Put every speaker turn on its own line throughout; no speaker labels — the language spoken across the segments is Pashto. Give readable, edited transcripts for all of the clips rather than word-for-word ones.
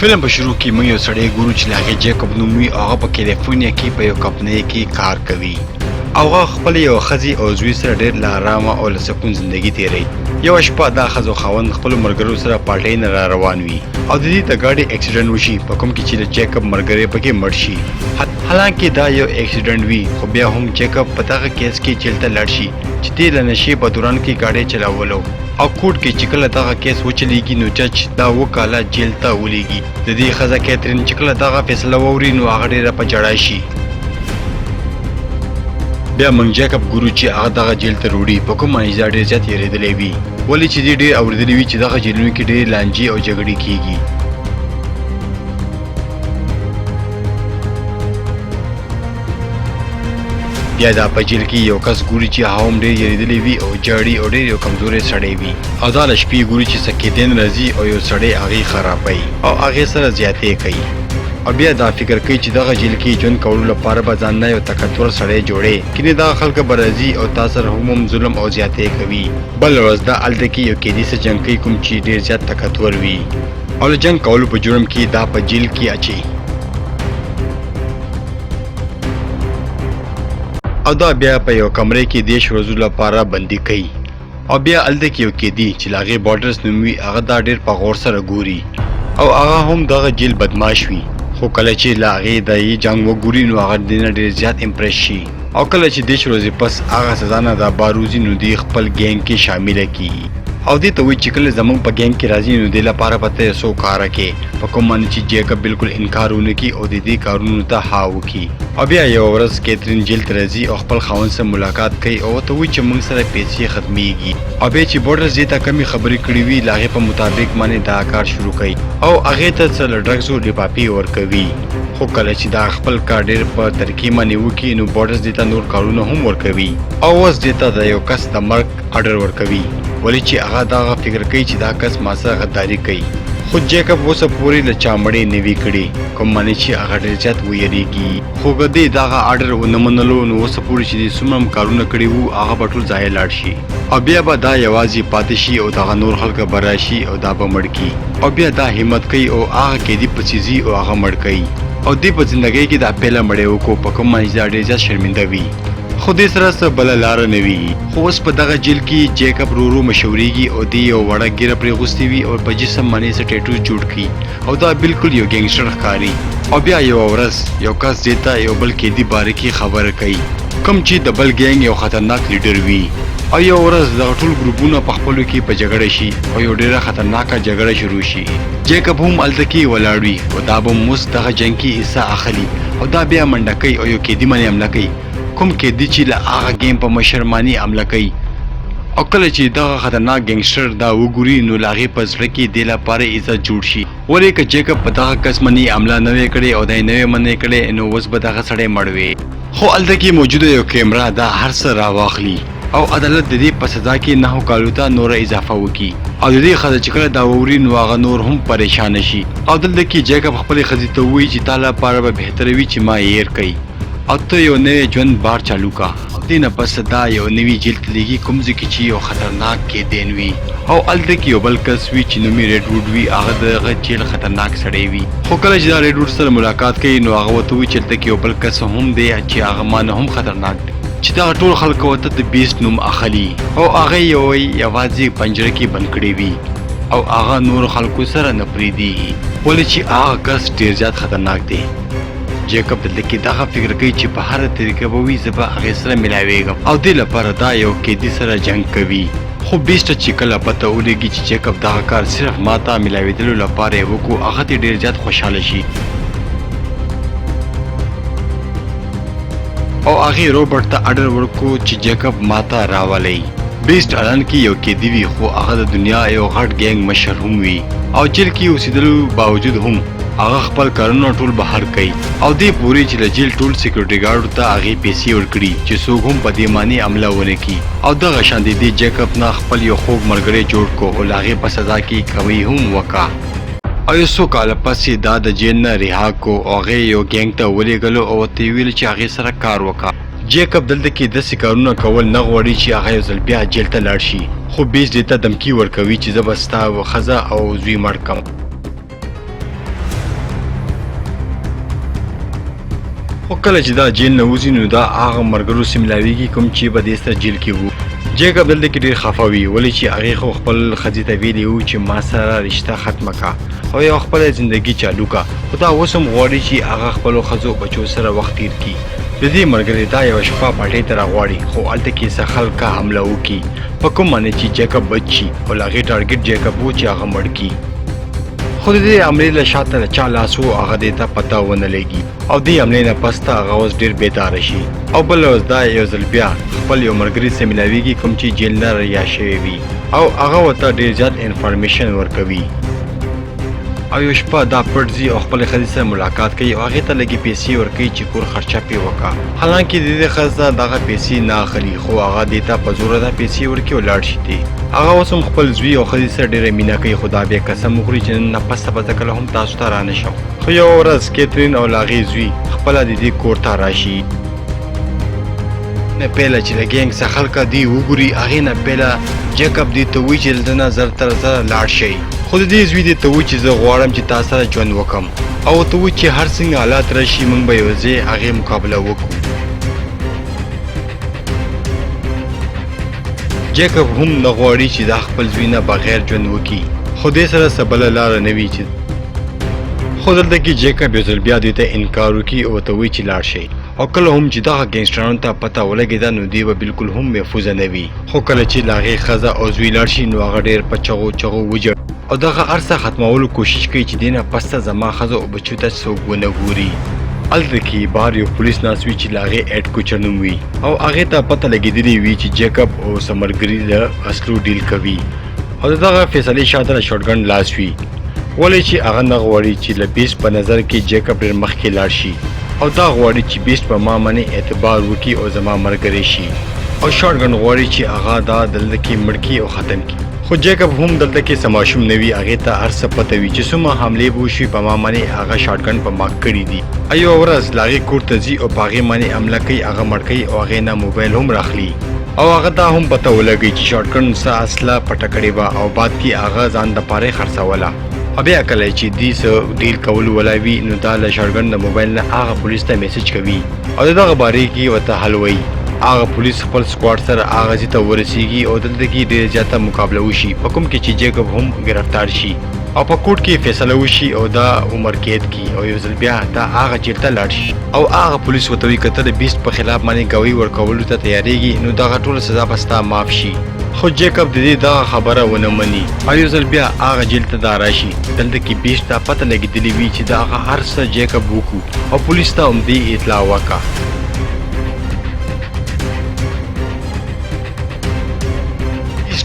فلم په شروع کې موږ یو سړی ګورو چې لاغه جیکوب نوم وي هغه په کیلیفورنیا کې په یو کمپنۍ کې کار کوي او هغه خپل یو ښځې او زوی سره ډېر له آرامه او له سکون زندگی تیروي. یوه شپه دا ښځو خاوند خپلو ملګرو سره پارټۍ نه را روان وي او د دې د ګاډي اکسیډنټ وشي په کوم کې چې د جیکوب ملګری پکې مړ شي. حالانکه دا یو اکسیډنټ وي خو بیا هم جیکوب په دغه کیس کې جیل ته لاړ شي چې دې له نشې په دوران کې ګاډی چلاولو او کوټ کې چې کله دغه کیس وچلیږي نو جج دا وکاله جیل ته ولیږي. د دې ښځه کیترین چې کله دغه فیصله واوري نو هغه ډېره په ژړا شي. بیا موږ جیکوب ګورو چې هغه دغه جیل ته وروړي په کومه اجزا ډېر زیات یېرېدلی وي ولې چې دې ډېر اورېدلي وي چې دغه جیلونو کې ډېرې لانجې او جګړې کېږي. بیا دا په جیل کې یو کس ګوري چې هغه هم ډېر یېرېدلی وي او جاړي او ډېر یو کمزوری سړی وي او دا له شپې ګوري چې سکیدین راځي او یو سړی هغې خرابوي او هغې سره زیاتې کوي او بیا دا فکر کوي چې دغه جیل کې ژوند کولو لپاره به ځان نه یو تکتور سړی جوړی کینې دغه خلکه به راځي او تا سره هم ظلم او زیاتې کوي. بل ورځ دا هلته کې یو قیدي سره جنګ کوي کوم چې ډېر زیات تکتور وي او له جنګ کولو په جرم کې دا په جیل کې اچي او دا بیا په یو کمرې کې 10 ورځو لپاره بندي کوي او بیا هلته کې یو قیدي چې د هغې بارډرز نوم وي هغه دا ډېر په غور سره ګوري او هغه هم دغه جیل بدماش وي خو کله چې له هغې د یې جنګ وګوري نو هغه دې نه ډېر زیات امپرس شي او کله چې 10 ورځې پس هغه سزا نه دا باروزي نو دې خپل ګینګ کې شامله کیږي او دې ته وایي چې کله زموږ په ګینګ کې راځي نو دې لپاره به ته څو کاره کې په کوم باندې چې جیکوب بالکل انکار ونه کړي او د دې کارونو ته ها وکړي. او بیا یوه ورځ کیترین جیل ته راځي او خپل خاوند سره ملاقات کوي او ورته وایي چې موږ سره پیسې ختمیږي او بیا چې بورډرز دې ته کمې خبرې کړې وي له هغې په مطابق باندې دا کار شروع کوي او هغې ته څه له ډرګزو لفافې ورکوي. خو کله چې دا خپل کار ډېر په طریقې باندې وکړي نو بورډرز دې ته نور کارونه هم ورکوي او اوس دې ته د یو کس د مرګ اډر ورکوي ولې چې هغه دغه فکر کوي چې دا کس ما سره غداري کوي. خو جیکوب اوسه پورې له چا مړې نه وي کړې کوم باندې چې هغه ډېر زیات ویریږي خو که دې دغه اډر ونه منلو نو اوسه پورې چې دې څومره هم کارونه کړي وو هغه به ټول ځای لاړ شي او بیا به دا یوازې پاتې شي او دغه نور خلکه به راشي او دا به مړ کړي او بیا دا همت کوي او هغه قیدي پسې ځي او هغه مړ کوي او دې په زندګۍ کې دا پیله مړی وکړو په کوم باندې چې دا ډېر زیات شرمنده وي خو دې سره څه بله لاره نه وي. خو اوس په دغه جیل کې جیکوب ورو مشهورېږي او دې یو وړه ګیره پرې اغوستې وي او په جسم باندې څه ټیټوز جوړ کړي او دا بالکل یو ګینګسټر ښکاري. او بیا یوه ورځ یو کس دې ته یو بل قیدي باره کې خبره کوي کوم چې د بل ګینګ یو خطرناک لیډر وي او یو ورځ دغه ټول ګروپونه په خپلو کې په جګړه شي او یو ډېره خطرناکه جګړه شروع شي. جیکوب هم هلته کې ولاړ وي او دا به اوس دغه جنګ کې حصه اخلي او دا بیا منډه کوي او یو قیدي باندې حمله کوي کوم قیدي چې له هغه ګیم په مشر باندې حمله کوي او کله چې دغه خطرناک ګینګسټر دا وګوري نو له هغې په زړه کې دې لپاره عزت جوړ شي ولې که جیکوب په دغه کس باندې حمله نه وی کړې او دا یې نه وی منې کړې نو اوس به دغه سړی مړ وي. خو هلته کې موجوده یو کیمرا دا هر څه راواخلي او عدالت د دې په سزا کې 9 کالو ته نوره اضافه وکړي او د دې ښځه چې کله دا واوري نو هغه نور هم پریشانه شي او دلته کې جیکوب خپلې ښځې ته ووایي چې تا لپاره به بهتره وي چې ما هیر کوي او ته یو نوی ژوند بار چالو کا. دې نه پس دا یو نوي جیل ته لیږي کوم ځای کې چې یو خطرناک قیدین وي او هلته کې یو بل کس وي چې نوم یې ریډ ووډ وي هغه د هغه جیل خطرناک سړی وي. خو کله چې دا ریډ ووډ سره ملاقات کوي نو هغه ورته وایي چې هلته کې یو بل کس هم دی چې هغه ما نه هم خطرناک دی چې دغه ټول خلکو ورته د بیسټ نوم اخلي او هغه یې وایي یوازې پنجره کې بند کړی وي او هغه نورو خلکو سره نه پرېږدي ولې چې هغه کس ډېر زیات خطرناک دی. جیکوب دلته کې دغه فکر کوي چې په هره طریقه به وي زه به هغې سره ملاویږم او دې لپاره دا یو قیدي سره جنګ کوي. خو بیسټه چې کله پته ولګي چې جیکوب دغه کار صرف ما ته ملاوېدلو لپاره یې وکړو هغه ترې ډېر زیات خوشحاله شي او هغې روبرټ ته اډر ورکړو چې جیکوب ما ته راولئ. بیسټ اعلان کې یو قیدي وي خو هغه د دنیا یو غټ ګینګ مشر هم وي او جیل کې اوسېدلو باوجود هم هغه خپل کارونه ټول بهر کوي او دې پورې چې د جیل ټول سیکورټي ګارډو ته هغې پیسې ورکړي چې څوک هم په دې باندې حمله ونه کړي او دغه شان دې جیکوب نه خپل یو خوږ ملګری جوړ کړو او له هغې په سزا کې کمی هم وکړه او یو څو کاله پسې دا د جیل نه رها کړو او هغې یو ګینګ ته ولېږلو او ورته یې ویل چې هغې سره کار وکړه. جیکوب دلته کې داسې کارونه کول نه غواړي چې هغه یو ځل بیا جیل ته لاړ شي خو بیس دې ته دمکي ورکوي چې زه به ستا ښځه او زوی مړ کړم خو کله چې دا جیل نه وځي نو دا هغه مرګرو سیملاویږي کوم چې به دې سره جیل کې وو. جیکب دلته کې ډېر خفه وي ولې چې هغې خو خپل ښځې ته ویلي وو چې ما سره رشته ختمه کا او یو خپله زندګي چالو کا، خو دا اوس هم غواړي چې هغه خپلو ښځو بچو سره وخت تیر کړي. د دې ملګري دا یوه شپه پټۍ ته راغواړي خو هلته کې څه خلکه حمله وکړي په کوم معنی چې جیکب بچ شي او له هغې ټارګېټ جیکب و چې هغه مړ کړي. خو د دې حملې له شاته له چا لاس و هغه دې ته پته ونه لګي او دې حملې نه پس ته هغه اوس ډېر بېداره شي او بله ورځ دا یو ځل بیا خپل یو ملګري سره ملاویږي کوم چې جیل نه ریا شوی وي او هغه ورته ډېر زیات انفارمیشن ورکوي. او یو شپه دا پټ ځي او خپلې ښځې سره ملاقات کوي او هغې ته لږې پیسې ورکوي چې کور خرچه پرې وکړه. حالانکې د دې ښځه دغه پیسې نه اخلي خو هغه دې ته په زوره دا پیسې ورکوي او لاړ شي دی. هغه اوس هم خپل زوی او ښځې سره ډېره مینه کوي خو دا بیا قسم وخوري چې نن نه پسته به زه کله هم تاسو ته را نه شم. خو یوه ورځ کیترین او له هغې زوی خپله د دې کور ته راشي. نه پیله چې له ګینګ څخه خلکه دې وګوري هغې نه پیله جیکب دې ته وایي چې دلته نه زر تر زره لاړ شئ. خو د دې زوی دې ته وایي چې زه غواړم چې تا سره ژوند وکړم او ورته وایي چې هر څنګه حالات راشي موږ به یو ځای هغې مقابله وکړو. جیکب هم نه غواړي چې دا خپل زوی نه بغیر ژوند وکړي خو دې سره څه بله لاره نه وي چې خو دلته کې جیکب یو ځل بیا دوی ته انکار وکړي او ورته وایي چې لاړ شئ او کله هم چې دغه ګینګسټرانو ته پته ولګېده نو دوی به بلکل هم محفوظه نه وي. خو کله چې له هغې ښځه او زوی لاړ شي نو هغه ډېر په چغو چغو وژړ او دغه هر څه ختمولو کوشش کوي چې دې نه پس ته زما ښځو او بچو ته څوک ونه ګوري. هلته کې بهر یو پولیس ناست وي چې له هغې ایډ کوچر نوم وي او هغې ته پته لګېدلې وي چې جیکب او سمرګري له اصلو ډیل کوي او د دغه فیصلې شاته له شاټګن لاس وي ولې چې هغه نه غواړي چې له بیس په نظر کې جیکب ډېر مخکې لاړ شي او دا غواړي چې بیس په ما باندې اعتبار وکړي او زما ملګری شي او شاټګن غواړي چې هغه دا دلته کې مړ کړي او ختم کړي. خو جیکب هم دلته کې څه ماشوم نه وي هغې ته هر څه پته وي چې څومره حملې به وشي په ما باندې هغه شاټګن په ما کړي دي. یوه ورځ له هغې کور ته ځي او په هغې باندې حمله کوي هغه مړ کوي او هغې نه موبایل هم راخلي او هغه ته هم پته ولګوي چې شاټګن څه اصله پټه کړې وه او بعد کې هغه ځان دپاره یې خرڅوله. او بیا کله چې دوی څه ډیل کولو ولا وي نو دا له شاټګن د موبایل نه هغه پولیس ته میسج کوي او د دغه بارې کې ورته حل وایي. هغه پولیس خپل سکواډ سره هغه ځای ته ورسیږي او دلته کې ډېر زیاته مقابله وشي په کوم کې چې جیکب هم ګرفتار شي او په کوټ کې فیصله وشي او دا عمر قید کړي او یو ځل بیا دا هغه جیل ته لاړ شي او هغه پولیس ورته وایي که ته د بیسټ په خلاف باندې ګواهي ورکولو ته تیارېږي نو دغه ټوله سزا به ستا معاف شي. خو جیکب د دې دغه خبره ونه مني او یو ځل بیا هغه جیل ته دا راشي. دلته کې بیسټ ته پته لګېدلې وي چې د هغه هر څه جیکب وکړو او پولیس ته هم دې اطلاع وکړه.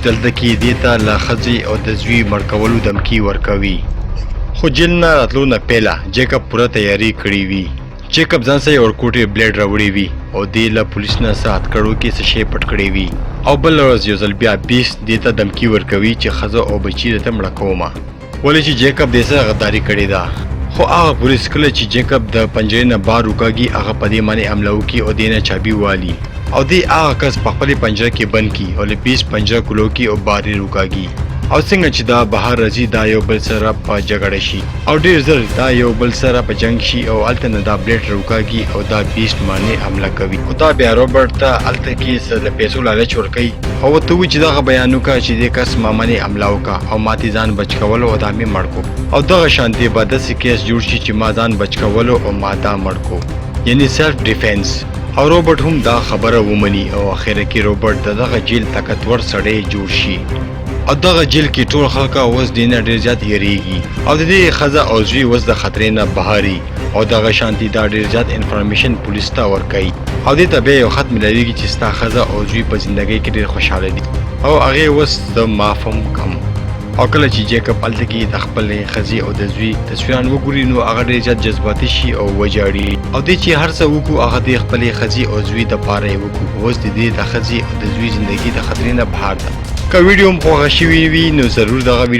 دلته کې دې ته له ښځې او د زوی مړ کولو دمکي ورکوي. خو جیل نه راتلو نه پیله جیکب پوره تیاری کړې وي. جیکب ځان سره یې ورکوټې بلیډ راوړی وي او دې له پولیس نه څه هتکړو کې څه شی پټ کړی وي او بله ورځ یو ځل بیا بیسټ دې ته دمکي ورکوي چې ښځه او بچي درته مړه کومه ولې چې جیکب دې سره غداري کړې ده. خو هغه پولیس کله چې جیکب د پنجرې نه بار وکاږي هغه په دې باندې حمله وکړي او دې نه چابي والي او دې هغه کس په خپلې پنجره کې بند کړي او له بیسټ پنجره کلو کړي او بار یې وکاږي او څنګه چې دا بهر راځي دا یو بل سره په جګړه شي او ډېر ژر دا یو بل سره په جنګ شي او هلته نه دا بلیډ راوکاږي او دا بیسټ باندې حمله کوي او دا بیا روبرټ ته هلته کې څه د پیسو لالچ ورکوي او ورته وایي چې دغه بیان وکړه چې دې کس ما باندې حمله وکړه او ما ترې ځان بچ کولو او دا مې مړ کړو او دغه شانتې به داسې کیس جوړ شي چې ما ځان بچ کولو او ما دا مړ کړو یعنې سیلف ډیفینس. او روبرټ هم دا خبره ومني او اخره کې روبرټ دغه جیل طاقتور سړی جوړ شي او دغه جیل کې ټول خلک اوس دې نه ډېر زیات یېرېږي او د دې ښځه او زوی اوس د خطرې نه بهاري او دغه شانتي دا ډېر زیات انفارمیشن پولیس ته ورکوي او دې ته بیا یو خط میلاویږي چې ستا ښځه او زوی په زندګۍ کې ډېر خوشحاله دي او هغې اوس زه معاف هم کم. او کله چې جیکب هلته کې د خپلې ښځې او د زوی تصویران وګوري نو هغه ډېر زیات جذباتي شي او وژاړي او دې چې هر څه وکړو هغه د خپلې ښځې او زوی دپاره یې وکړو. اوس د دې د ښځې او د زوی زندګي د خطرې نه بهر ده. که ویډیو هم خوښه شوې وي نو ضرور دغه ویډیو